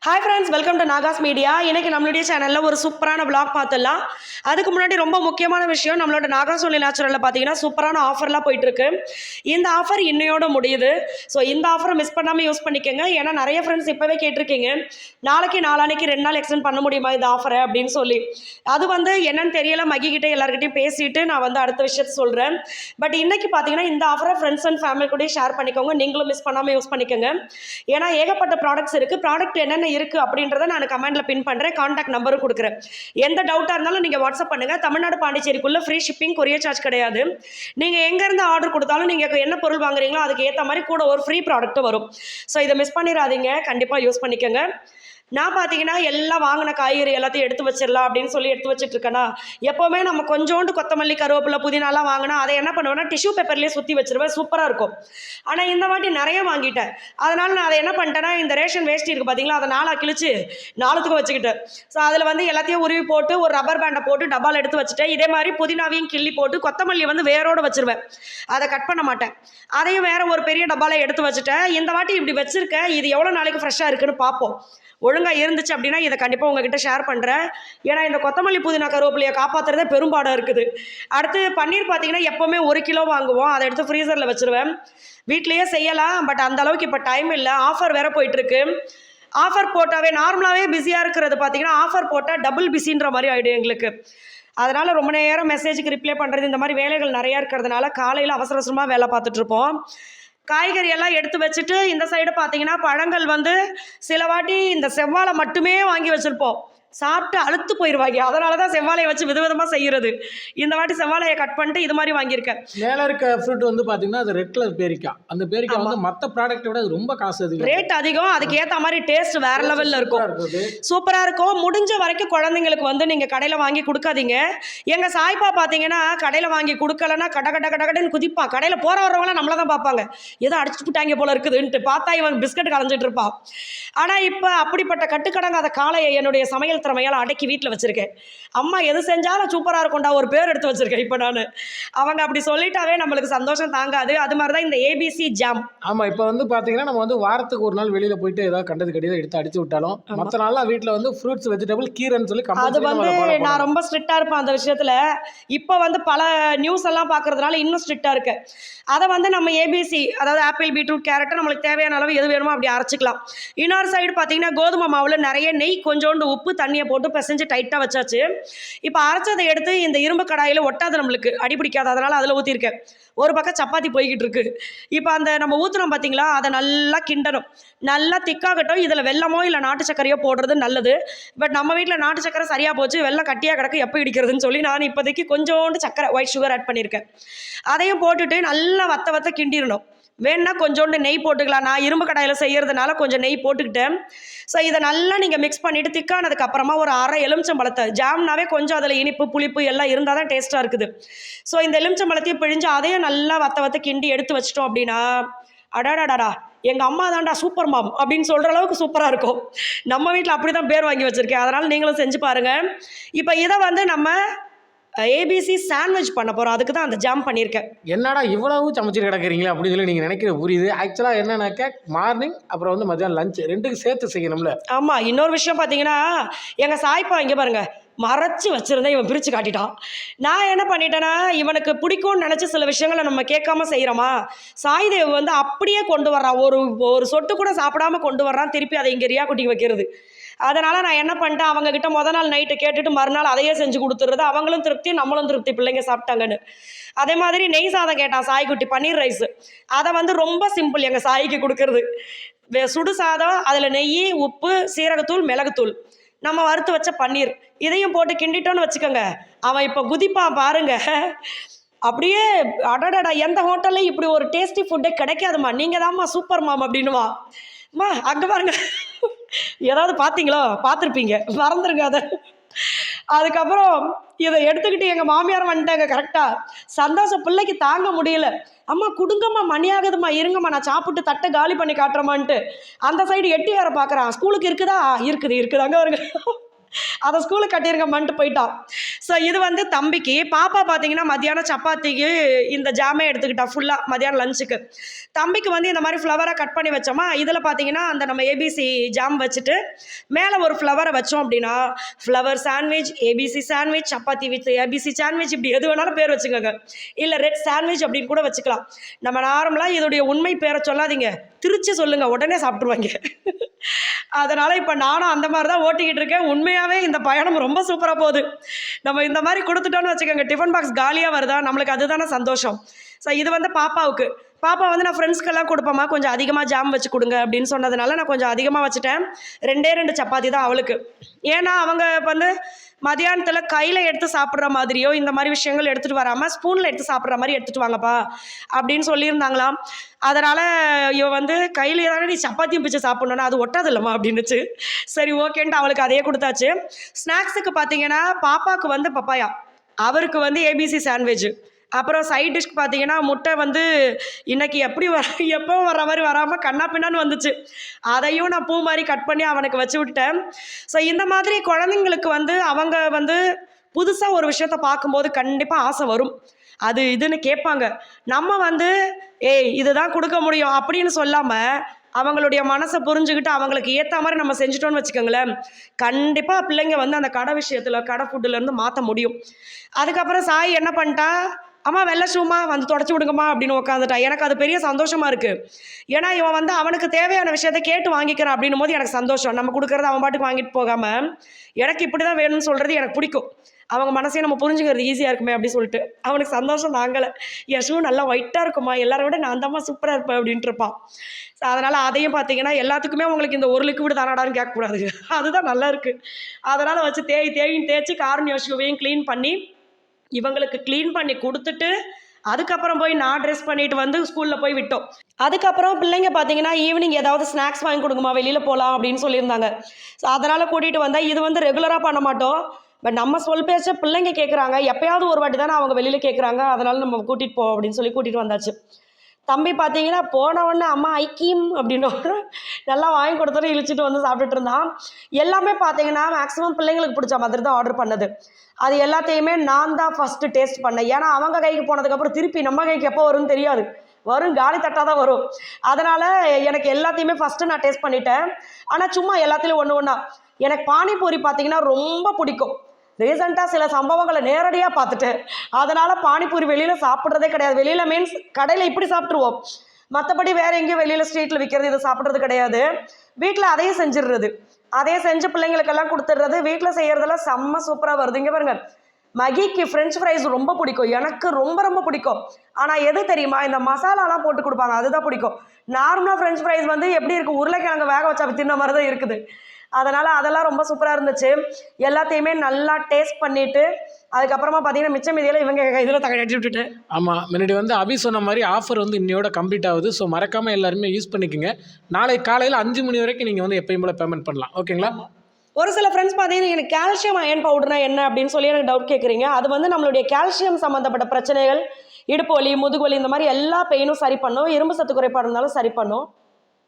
Hi friends, welcome to Nahash media. இன்றைக்கி நம்மளுடைய சேனலில் ஒரு சூப்பரான விளாக் பார்த்துடலாம். அதுக்கு முன்னாடி ரொம்ப முக்கியமான விஷயம், நம்மளோட நாகாஸ் ஒன்லி நேச்சுரலில் பார்த்தீங்கன்னா சூப்பரான ஆஃபர்லாம் போயிட்டுருக்கு. இந்த ஆஃபர் இன்னையோட முடியுது. ஸோ இந்த ஆஃபரை மிஸ் பண்ணாமல் யூஸ் பண்ணிக்கோங்க. ஏன்னா நிறைய ஃப்ரெண்ட்ஸ் இப்போவே கேட்டிருக்கீங்க, நாளைக்கு நாளானைக்கு 2 நாள் எக்ஸ்டெண்ட் பண்ண முடியுமா இந்த ஆஃபரை அப்படின்னு சொல்லி. அது என்னன்னு தெரியல, மகிக்கிட்ட எல்லாருக்கிட்டையும் பேசிட்டு நான் அடுத்த விஷயத்தை சொல்கிறேன். பட் இன்றைக்கி பார்த்தீங்கன்னா இந்த ஆஃபரை ஃப்ரெண்ட்ஸ் அண்ட் ஃபேமிலி கூட ஷேர் பண்ணிக்கோங்க. நீங்களும் மிஸ் பண்ணாமல் யூஸ் பண்ணிக்கோங்க. ஏன்னா ஏகப்பட்ட ப்ராடக்ட்ஸ் இருக்குது. ப்ராடக்ட் என்னென்ன இருக்குது அப்படின்றத நான் கமெண்ட்டில் பின் பண்ணுறேன், கான்டாக்ட் நம்பரும் கொடுக்குறேன். எந்த டவுட்டாக இருந்தாலும் நீங்கள் வாட்ஸ்அப் பண்ணுங்கள். தமிழ்நாடு பாண்டிச்சேரிக்குள்ளே ஃப்ரீ ஷிப்பிங், கொரியர் சார்ஜ் கிடையாது. நீங்கள் எங்கேருந்து ஆர்டர் கொடுத்தாலும் நீங்கள் என்ன பொருள் வாங்குறீங்களோ அதுக்கு ஏற்ற மாதிரி கூட ஒரு ஃப்ரீ ப்ராடக்ட்டும் வரும். ஸோ இதை மிஸ் பண்ணிடாதீங்க, கண்டிப்பாக யூஸ் பண்ணிக்கோங்க. நான் பார்த்தீங்கன்னா எல்லாம் வாங்கின காய்கறி எல்லாத்தையும் எடுத்து வச்சிடலாம் அப்படின்னு சொல்லி எடுத்து வச்சுட்டு இருக்கேன்னா, எப்போவுமே நம்ம கொஞ்சோண்டு கொத்தமல்லி, கருவேப்பிலை, புதினாலாம் வாங்கினா அதை என்ன பண்ணுவேன்னா டிஷ்யூ பேப்பர்லேயே சுற்றி வச்சிருவேன், சூப்பராக இருக்கும். ஆனால் இந்த வாட்டி நிறைய வாங்கிட்டேன். அதனால் நான் அதை என்ன பண்ணிட்டேன்னா, இந்த ரேஷன் வேஸ்ட் இருக்குது பார்த்தீங்களா, அதை 4 கிழிச்சு 4த்துக்கும் வச்சுக்கிட்டேன். ஸோ அதில் எல்லாத்தையும் உருவி போட்டு ஒரு ரப்பர் பேண்டை போட்டு டப்பால் எடுத்து வச்சுட்டேன். இதே மாதிரி புதினாவையும் கிள்ளி போட்டு கொத்தமல்லி வேரோடு வச்சிருவேன், அதை கட் பண்ண மாட்டேன். அதையும் வேற ஒரு பெரிய டப்பாவில் எடுத்து வச்சுட்டேன். இந்த வாட்டி இப்படி வச்சிருக்கேன், இது எவ்வளோ நாளைக்கு ஃப்ரெஷ்ஷாக இருக்குன்னு பார்ப்போம். ஒழுங்காக இருந்துச்சு அப்படின்னா இதை கண்டிப்பாக உங்ககிட்ட ஷேர் பண்ணுறேன். ஏன்னா இந்த கொத்தமல்லி, புதினா, கருவேப்பிலையை காப்பாற்றுறதே பெரும்பாடாக இருக்குது. அடுத்து பன்னீர் பார்த்தீங்கன்னா எப்போவுமே 1 கிலோ வாங்குவோம், அதை எடுத்து ஃப்ரீசரில் வச்சுருவேன். வீட்லேயே செய்யலாம், பட் அந்த அளவுக்கு இப்போ டைம் இல்லை. ஆஃபர் வேறு போயிட்டுருக்கு. ஆஃபர் போட்டாவே நார்மலாகவே பிஸியாக இருக்கிறது பார்த்தீங்கன்னா ஆஃபர் போட்டால் டபுள் பிஸின்ற மாதிரி ஆகிடும் எங்களுக்கு. அதனால் ரொம்ப நேரம் மெசேஜுக்கு ரிப்ளை பண்ணுறது, இந்த மாதிரி வேலைகள் நிறையா இருக்கிறதுனால காலையில் அவசர அவசரமாக வேலை பார்த்துட்ருப்போம். காய்கறி எல்லாம் எடுத்து வச்சுட்டு இந்த சைடு பார்த்தீங்கன்னா பழங்கள் சில வாட்டி இந்த செவ்வாழை மட்டுமே வாங்கி வச்சுருப்போம், சாப்பிட்டு அழுத்து போயிடுவாங்க. அதனால தான் செவ்வாழையை வச்சு விதவிதமாக செய்கிறது. இந்த வாட்டி செவ்வாழையை கட் பண்ணிட்டு இது மாதிரி வாங்கியிருக்கேன். மேலே இருக்க ஃப்ரூட் பார்த்தீங்கன்னா அது ரெட் கலர் பேரிக்காய். அந்த பேரிக்காய் மற்ற ப்ராடக்ட்டை விட ரொம்ப காசு அதிகம், ரேட் அதிகம். அதுக்கு ஏற்ற மாதிரி டேஸ்ட் வேறு லெவலில் இருக்கும், சூப்பராக இருக்கும். முடிஞ்ச வரைக்கும் குழந்தைங்களுக்கு நீங்கள் கடையில் வாங்கி கொடுக்காதீங்க. எங்கள் சாய்ப்பா பார்த்தீங்கன்னா கடையில் வாங்கி கொடுக்கலன்னா கடன்னு குதிப்பான். கடையில் போகிற வரவங்களாம் நம்மளை தான் பார்ப்பாங்க, ஏதோ அடிச்சுட்டு போட்டாங்க போல இருக்குதுன்ட்டு. பார்த்தா இவன் பிஸ்கட் கலைஞ்சிட்டு இருப்பான். ஆனால் இப்போ அப்படிப்பட்ட கட்டுக்கடங்காத காளையை என்னுடைய சமையல் திறமையால் அடக்கி வீட்டில் வச்சுருக்கேன். அம்மா எது செஞ்சாலும் சூப்பராக இருக்கும்டா ஒரு பேர் எடுத்து வச்சுருக்கேன். இப்போ நான் அவங்க அப்படி சொல்லிட்டாவே நம்மளுக்கு சந்தோஷம் தாங்காது. அது மாதிரி தான் இந்த ஏபிசி ஜாம். ஆமாம், இப்போ பார்த்தீங்கன்னா நம்ம வாரத்துக்கு ஒரு நாள் வெளியில் போயிட்டு ஏதாவது கண்டது கடிதம் எடுத்து அடிச்சு விட்டாலும் மற்ற நாள்லாம் வீட்டில் ஃப்ரூட்ஸ், வெஜிடபிள், கீரைன்னு சொல்லி அது நான் ரொம்ப ஸ்ட்ரிக்டாக இருப்பேன் அந்த விஷயத்தில். இப்போ பல நியூஸ் எல்லாம் பார்க்கறதுனால இன்னும் ஸ்ட்ரிக்டாக இருக்கு. அதை நம்ம ஏபிசி, அதாவது ஆப்பிள், பீட்ரூட், கேரட்டை நம்மளுக்கு தேவையான அளவு எது வேணுமோ அப்படி அரைச்சிக்கலாம். இன்னொரு சைடு பார்த்தீங்கன்னா கோதுமை மாவில் நிறைய நெய், கொஞ்சோண்டு உப்பு, தண்ணியை போட்டு பிசைஞ்சு டைட்டாக வச்சாச்சு. இப்போ அரைச்சதை எடுத்து இந்த இரும்பு கடாயில் ஒட்டாது, நம்மளுக்கு அடி பிடிக்காது, அதனால் அதில் ஊற்றிருக்கேன். ஒரு பக்கம் சப்பாத்தி போய்கிட்டு இருக்கு. இப்போ நம்ம ஊற்றுனோம் பார்த்தீங்களா, அதை நல்லா கிண்டணும், நல்லா திக்காகட்டும். இதில் வெல்லமோ இல்லை நாட்டு சர்க்கரையோ போடுறது நல்லது. பட் நம்ம வீட்டில் நாட்டு சர்க்கரை சரியாக போச்சு, வெல்லம் கட்டியாக கிடக்கு, எப்போ இடிக்கிறதுன்னு சொல்லி நான் இப்போதைக்கு கொஞ்சோண்டு சர்க்கரை, ஒயிட் சுகர் ஆட் பண்ணியிருக்கேன். அதையும் போட்டுட்டு நல்லா வத்த கிண்டிடணும். வேணுன்னா கொஞ்சோண்டு நெய் போட்டுக்கலாம். நான் இரும்பு கடாயில் செய்கிறதுனால கொஞ்சம் நெய் போட்டுக்கிட்டேன். ஸோ இதை நல்லா நீங்கள் மிக்ஸ் பண்ணிவிட்டு திக்கானதுக்கு அப்புறமா ஒரு அரை எலுமிச்சம்பழத்தை, ஜாம்னாவே கொஞ்சம் அதில் இனிப்பு, புளிப்பு எல்லாம் இருந்தால் தான் டேஸ்ட்டாக இருக்குது. ஸோ இந்த எலுமிச்சம்பழத்தையும் பிழிஞ்சு அதையும் நல்லா வத்த கிண்டி எடுத்து வச்சிட்டோம் அப்படின்னா, அடாடாடா எங்கள் அம்மா தான்டா சூப்பர் மாம் அப்படின்னு சொல்கிற அளவுக்கு சூப்பராக இருக்கும். நம்ம வீட்டில் அப்படி தான் பேர் வாங்கி வச்சுருக்கேன். அதனால் நீங்களும் செஞ்சு பாருங்கள். இப்போ இதை நம்ம ஏபிசி சாண்ட்விச் பண்ண போகிறோம். அதுக்கு தான் அந்த ஜாம் பண்ணியிருக்கேன். என்னடா இவ்வளவு சமைச்சிட்டு கிடக்குறீங்களா அப்படின்னு சொல்லி நீங்கள் நினைக்கிற புரியுது. ஆக்சுவலாக என்னன்னாக்கா மார்னிங் அப்புறம் மதியானம் லஞ்ச் ரெண்டுக்கு சேர்த்து செய்யணும்ல. ஆமாம், இன்னொரு விஷயம் பார்த்தீங்கன்னா எங்கள் சாய்ப்பா இங்கே பாருங்கள் மறைச்சி வச்சுருந்தேன், இவன் பிரித்து காட்டிட்டான். நான் என்ன பண்ணிட்டேன்னா, இவனுக்கு பிடிக்கும்னு நினச்சி சில விஷயங்களை நம்ம கேட்காம செய்கிறோமா, சாய்தேவ் அப்படியே கொண்டு வர்றான், ஒரு சொட்டு கூட சாப்பிடாமல் கொண்டு வர்றான். திருப்பி அதை இங்கே ரியா குட்டிக்கு வைக்கிறது. அதனால் நான் என்ன பண்ணிட்டேன், அவங்கக்கிட்ட முதல் நாள் நைட்டு கேட்டுட்டு மறுநாள் அதையே செஞ்சு கொடுத்துருது. அவங்களும் திருப்தி, நம்மளும் திருப்தி, பிள்ளைங்க சாப்பிட்டாங்கன்னு. அதே மாதிரி நெய் சாதம் கேட்டான் சாய்க்குட்டி, பன்னீர் ரைஸு. அதை ரொம்ப சிம்பிள் எங்கள் சாய்க்கு கொடுக்கறது. சுடு சாதம், அதில் நெய், உப்பு, சீரகத்தூள், மிளகுத்தூள், நம்ம வறுத்து வச்ச பன்னீர், இதையும் போட்டு கிண்டிட்டோன்னு வச்சுக்கோங்க. அவன் இப்போ குதிப்பான் பாருங்க. அப்படியே அடடடா எந்த ஹோட்டல்லையும் இப்படி ஒரு டேஸ்டி ஃபுட்டே கிடைக்காதுமா, நீங்கள் தான்மா சூப்பர் மாம் அப்படின்னுவா. அம்மா அங்கே பாருங்க, ஏதாவது பார்த்தீங்களோ, பார்த்துருப்பீங்க, மறந்துருங்க அதை. அதுக்கப்புறம் இதை எடுத்துக்கிட்டு எங்கள் மாமியார் வந்துட்டாங்க கரெக்டாக. சந்தோஷம் பிள்ளைக்கு தாங்க முடியல. அம்மா கொடுங்கம்மா, மணி ஆகுதும்மா, இருங்கம்மா நான் சாப்பிட்டு தட்டை காலி பண்ணி காட்டுறமான்ட்டு அந்த சைடு எட்டி வேற பார்க்குறான். ஸ்கூலுக்கு இருக்குதா, இருக்குது அங்கே வருங்க, அதை ஸ்கூலுக்கு கட்டியிருங்கம்மான்ட்டு போயிட்டான். ஸோ ஸோ இது வந்து தம்பிக்கு. பாப்பா பார்த்தீங்கன்னா மத்தியானம் சப்பாத்திக்கு இந்த ஜாமே எடுத்துக்கிட்டா ஃபுல்லாக மத்தியானம் லஞ்சுக்கு. தம்பிக்கு வந்து இந்த மாதிரி ஃப்ளவராக கட் பண்ணி வச்சோமா, இதில் பார்த்தீங்கன்னா அந்த நம்ம ஏபிசி ஜாம் வச்சுட்டு மேலே ஒரு ஃப்ளவரை வச்சோம் அப்படின்னா flower sandwich, ABC sandwich, chapati with ABC sandwich, இப்படி எது வேணாலும் பேர் வச்சுக்கோங்க. இல்லை ரெட் சாண்ட்விச் அப்படின்னு கூட வச்சுக்கலாம். நம்ம நார்மலாக இதோடைய உண்மை பேரை சொல்லாதீங்க, திருச்சி சொல்லுங்க, உடனே சாப்பிட்ருவாங்க. அதனால் இப்போ நானும் அந்த மாதிரி தான் ஓட்டிக்கிட்டு இருக்கேன். உண்மையாகவே இந்த பயணம் ரொம்ப சூப்பராக போகுது. நம்ம இந்த மாதிரி கொடுத்துட்டோன்னு வச்சுக்கோங்க, டிஃபன் பாக்ஸ் காலியாக வருதா, நம்மளுக்கு அதுதானே சந்தோஷம். ஸோ இது வந்து பாப்பாவுக்கு. பாப்பா வந்து நான் ஃப்ரெண்ட்ஸ்க்கெல்லாம் கொடுப்போம்மா, கொஞ்சம் அதிகமாக ஜாம் வச்சு கொடுங்க அப்படின்னு சொன்னதுனால நான் கொஞ்சம் அதிகமாக வச்சுட்டேன். 2 சப்பாத்தி தான் அவளுக்கு. ஏன்னா அவங்க வந்து மதியானத்தில் கையில் எடுத்து சாப்பிட்ற மாதிரியோ இந்த மாதிரி விஷயங்கள் எடுத்துகிட்டு வராமல் ஸ்பூனில் எடுத்து சாப்பிட்ற மாதிரி எடுத்துகிட்டு வாங்கப்பா அப்படின்னு சொல்லியிருந்தாங்களாம். அதனால் இவ வந்து கையில் தானே நீ சப்பாத்தியும் பிச்சு சாப்பிட்ணுன்னா அது ஒட்டாது இல்லைம்மா அப்படின்னுச்சு. சரி ஓகேன்ட்டு அவளுக்கு அதையே கொடுத்தாச்சு. ஸ்நாக்ஸுக்கு பார்த்தீங்கன்னா பாப்பாவுக்கு வந்து பப்பாயா, அவருக்கு வந்து ஏபிசி சாண்ட்விச். அப்புறம் சைட் டிஷ்க்கு பார்த்தீங்கன்னா முட்டை வந்து இன்றைக்கி எப்போ வர மாதிரி வராமல் கண்ணா பின்னான்னு வந்துச்சு. அதையும் நான் பூ மாதிரி கட் பண்ணி அவனுக்கு வச்சு விட்டுட்டேன். ஸோ இந்த மாதிரி குழந்தைங்களுக்கு வந்து அவங்க வந்து புதுசாக ஒரு விஷயத்த பார்க்கும்போது கண்டிப்பாக ஆசை வரும். அது இதுன்னு கேட்பாங்க. நம்ம வந்து ஏய் இதுதான் கொடுக்க முடியும் அப்படின்னு சொல்லாமல் அவங்களுடைய மனசை புரிஞ்சுக்கிட்டு அவங்களுக்கு ஏற்ற மாதிரி நம்ம செஞ்சுட்டோன்னு வச்சுக்கோங்களேன், கண்டிப்பாக பிள்ளைங்க வந்து அந்த கடை விஷயத்தில் கடை ஃபுட்டுலேருந்து மாற்ற முடியும். அதுக்கப்புறம் சாய் என்ன பண்ணிட்டா, அம்மா வெள்ளை ஷூமா வந்து தொடச்சி விடுங்கம்மா அப்படின்னு உட்காந்துட்டா. எனக்கு அது பெரிய சந்தோஷமாக இருக்குது. ஏன்னா இவன் வந்து அவனுக்கு தேவையான விஷயத்த கேட்டு வாங்கிக்கிறான் அப்படின்னும் போது எனக்கு சந்தோஷம். நம்ம கொடுக்குறத அவன் பாட்டுக்கு வாங்கிட்டு போகாமல் எனக்கு இப்படி தான் வேணும்னு சொல்கிறது எனக்கு பிடிக்கும். அவங்க மனசையும் நம்ம புரிஞ்சுக்கிறது ஈஸியாக இருக்குமே அப்படி சொல்லிட்டு அவனுக்கு சந்தோஷம் தாங்கலை. என் ஷூ நல்லா ஒயிட்டாக இருக்குமா, எல்லாரை விட நான் அந்தம்மா சூப்பராக இருப்பேன் அப்படின்ட்டு இருப்பான். ஸோ அதனால் அதையும் பார்த்தீங்கன்னா எல்லாத்துக்குமே உங்களுக்கு இந்த ஒரு லிக்விட் தானாடான்னு கேட்கக்கூடாது, அதுதான் நல்லா இருக்குது. அதனால் வச்சு தேயின்னு தேய்ச்சி கார்னியோ ஷூவையும் க்ளீன் பண்ணி இவங்களுக்கு க்ளீன் பண்ணி கொடுத்துட்டு அதுக்கப்புறம் போய் நான் ட்ரெஸ் பண்ணிட்டு வந்து ஸ்கூலில் போய் விட்டோம். அதுக்கப்புறம் பிள்ளைங்க பார்த்தீங்கன்னா ஈவினிங் ஏதாவது ஸ்நாக்ஸ் வாங்கி கொடுங்கம்மா, வெளியில் போகலாம் அப்படின்னு சொல்லியிருந்தாங்க. ஸோ அதனால் கூட்டிகிட்டு வந்தால் இது வந்து ரெகுலராக பண்ண மாட்டோம். பட் நம்ம சொல் பேச்ச பிள்ளைங்க கேட்குறாங்க, எப்போயாவது ஒரு வாட்டி தானே அவங்க வெளியில் கேட்குறாங்க, அதனால் நம்ம கூட்டிகிட்டு போவோம் அப்படின்னு சொல்லி கூட்டிகிட்டு வந்தாச்சு. தம்பி பார்த்தீங்கன்னா போன உடனே அம்மா ஐக்கியம் அப்படின்னு நல்லா வாங்கி கொடுத்துட்டு இழிச்சிட்டு வந்து சாப்பிட்டுட்டு இருந்தான். எல்லாமே பார்த்தீங்கன்னா மேக்ஸிமம் பிள்ளைங்களுக்கு பிடிச்ச மாதிரி தான் ஆர்டர் பண்ணது. அது எல்லாத்தையுமே நான் தான் ஃபஸ்ட்டு டேஸ்ட் பண்ணேன். ஏன்னா அவங்க கைக்கு போனதுக்கப்புறம் திருப்பி நம்ம கைக்கு எப்போ வரும்னு தெரியாது, வரும் காலி தட்டாக தான் வரும். அதனால் எனக்கு எல்லாத்தையுமே ஃபஸ்ட்டு நான் டேஸ்ட் பண்ணிட்டேன். ஆனால் சும்மா எல்லாத்துலேயும் ஒன்று ஒன்றா. எனக்கு பானிபூரி பார்த்தீங்கன்னா ரொம்ப பிடிக்கும். ரீசெண்டாக சில சம்பவங்களை நேரடியாக பார்த்துட்டேன். அதனால் பானிபூரி வெளியில் சாப்பிட்றதே கிடையாது. வெளியில் மீன்ஸ் கடையில் இப்படி சாப்பிட்ருவோம், மற்றபடி வேறு எங்கேயும் வெளியில் ஸ்ட்ரீட்டில் விற்கிறது இதை சாப்பிட்றது கிடையாது. வீட்டில் அதையும் செஞ்சிடுறது, அதே செஞ்சு பிள்ளைங்களுக்கெல்லாம் கொடுத்துடுறது. வீட்டில் செய்கிறதெல்லாம் செம்ம சூப்பராக வருது. இங்கே பாருங்க, மகிக்கு ஃப்ரெஞ்ச் ஃப்ரைஸ் ரொம்ப பிடிக்கும், எனக்கு ரொம்ப ரொம்ப பிடிக்கும். ஆனால் எது தெரியுமா, இந்த மசாலாலாம் போட்டு கொடுப்பாங்க அதுதான் பிடிக்கும். நார்மலாக ஃப்ரெஞ்ச் ஃப்ரைஸ் வந்து எப்படி இருக்குது, உருளைக்கிழங்கு வேக வச்சா தின்ன மாதிரி தான் இருக்குது. அதனால் அதெல்லாம் ரொம்ப சூப்பராக இருந்துச்சு. எல்லாத்தையுமே நல்லா டேஸ்ட் பண்ணிவிட்டு அதுக்கப்புறமா பார்த்தீங்கன்னா மிச்சம் மீதியெல்லாம் இவங்க இதில் தகட்டி விட்டுட்டு. ஆமாம், முன்னாடி வந்து அபி சொன்ன மாதிரி ஆஃபர் வந்து இன்னையோட கம்ப்ளீட் ஆகுது. ஸோ மறக்காமல் எல்லாருமே யூஸ் பண்ணிக்கோங்க. நாளை காலையில் 5 மணி வரைக்கும் நீங்கள் வந்து எப்பயும் போல் பேமெண்ட் பண்ணலாம். ஓகேங்களா? ஒரு சில ஃப்ரெண்ட்ஸ் பார்த்தீங்கன்னா எனக்கு கால்சியம் அயன் பவுடர்னா என்ன அப்படின்னு சொல்லி எனக்கு டவுட் கேட்குறீங்க. அது வந்து நம்மளுடைய கால்சியம் சம்மந்தப்பட்ட பிரச்சனைகள், இடுப்பு வலி, முதுகு வலி, இந்த மாதிரி எல்லா பெயினும் சரி பண்ணும். இரும்பு சத்து குறைபாடு இருந்தாலும் சரி பண்ணும்.